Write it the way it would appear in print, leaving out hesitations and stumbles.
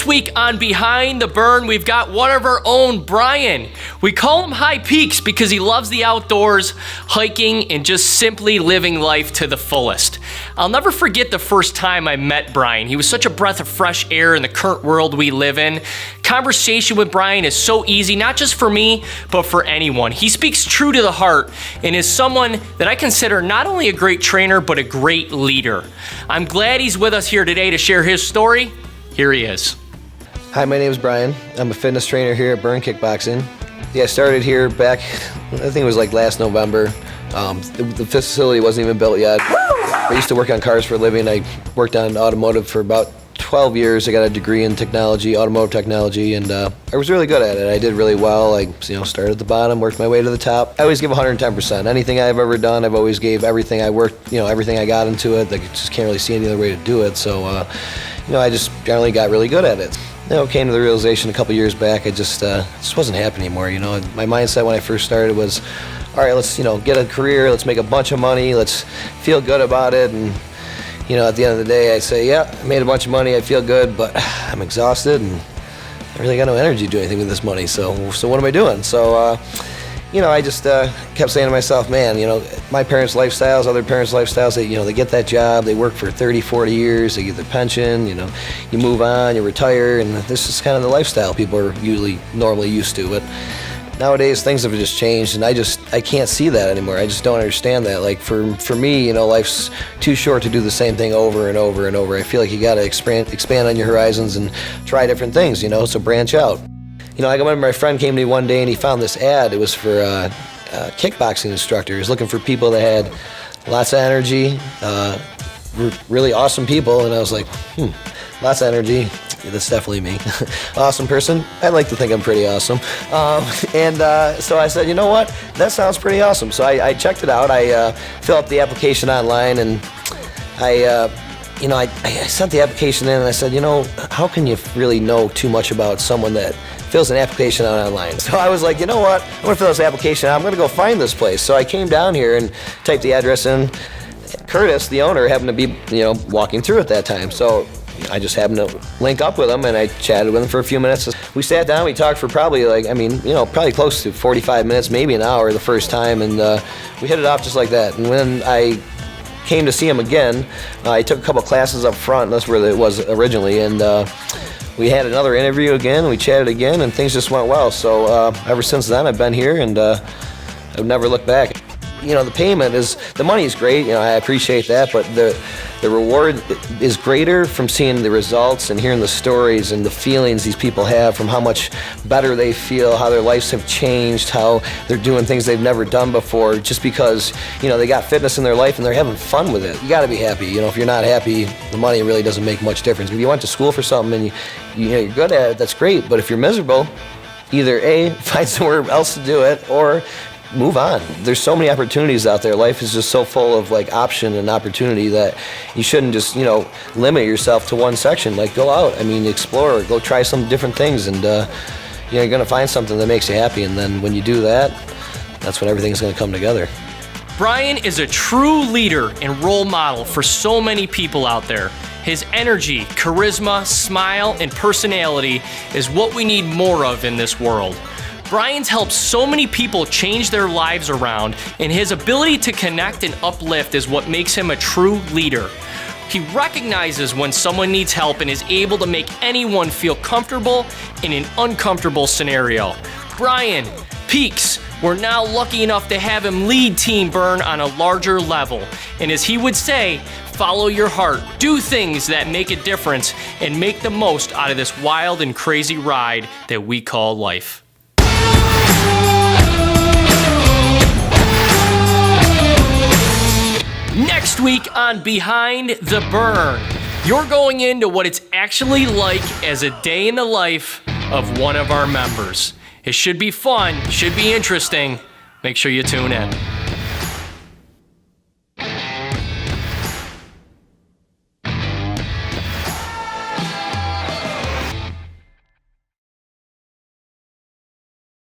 This week on Behind the Burn, we've got one of our own, Brian. We call him High Peaks because he loves the outdoors, hiking, and just simply living life to the fullest. I'll never forget the first time I met Brian. He was such a breath of fresh air in the current world we live in. Conversation with Brian is so easy, not just for me, but for anyone. He speaks true to the heart and is someone that I consider not only a great trainer, but a great leader. I'm glad he's with us here today to share his story. Here he is. Hi, my name is Brian. I'm a fitness trainer here at Burn Kickboxing. Yeah, I started here back, I think it was like last November. The facility wasn't even built yet. I used to work on cars for a living. I worked on automotive for about 12 years. I got a degree in technology, automotive technology, and I was really good at it. I did really well. I started at the bottom, worked my way to the top. I always give 110%. Anything I've ever done, I've always gave everything I worked, everything I got into it. I just can't really see any other way to do it. So, I just generally got really good at it. Came to the realization a couple years back, I just wasn't happy anymore. My mindset when I first started was, all right, let's get a career, let's make a bunch of money, let's feel good about it, and at the end of the day, I say, yeah, I made a bunch of money, I feel good, but I'm exhausted and I really got no energy to do anything with this money. So what am I doing? So I just kept saying to myself, man, my parents' lifestyles, other parents' lifestyles, they get that job, they work for 30, 40 years, they get their pension, you move on, you retire, and this is kind of the lifestyle people are normally used to. But nowadays, things have just changed, and I can't see that anymore. I just don't understand that. Like, for me, life's too short to do the same thing over and over and over. I feel like you got to expand on your horizons and try different things, so branch out. I remember my friend came to me one day and he found this ad. It was for a kickboxing instructor. He was looking for people that had lots of energy, really awesome people, and I was like, lots of energy. Yeah, that's definitely me. Awesome person. I like to think I'm pretty awesome. So I said, you know what? That sounds pretty awesome. So I checked it out. I filled out the application online, and I sent the application in, and I said, how can you really know too much about someone that fills an application out online? So I was like, you know what? I'm gonna fill this application out. I'm gonna go find this place. So I came down here and typed the address in. Curtis, the owner, happened to be, walking through at that time. So I just happened to link up with him, and I chatted with him for a few minutes. We sat down, we talked for probably probably close to 45 minutes, maybe an hour the first time, and we hit it off just like that. And when I came to see him again, I took a couple classes up front, that's where it was originally, and we had another interview again, we chatted again, and things just went well. So ever since then, I've been here, and I've never looked back. The payment the money is great, I appreciate that, but the reward is greater from seeing the results and hearing the stories and the feelings these people have from how much better they feel, how their lives have changed, how they're doing things they've never done before, just because, they got fitness in their life and they're having fun with it. You gotta be happy. If you're not happy, the money really doesn't make much difference. If you went to school for something and you're good at it, that's great, but if you're miserable, either A, find somewhere else to do it, or move on. There's so many opportunities out there. Life is just so full of option and opportunity that you shouldn't just limit yourself to one section. Go out, explore, go try some different things, and you're gonna find something that makes you happy, and then when you do that, that's when everything's gonna come together. Brian is a true leader and role model for so many people out there. His energy, charisma, smile, and personality is what we need more of in this world. Brian's helped so many people change their lives around, and his ability to connect and uplift is what makes him a true leader. He recognizes when someone needs help and is able to make anyone feel comfortable in an uncomfortable scenario. Brian Peaks, we're now lucky enough to have him lead Team Burn on a larger level. And as he would say, follow your heart, do things that make a difference, and make the most out of this wild and crazy ride that we call life. Next week on Behind the Burn, you're going into what it's actually like as a day in the life of one of our members. It should be fun, should be interesting. Make sure you tune in.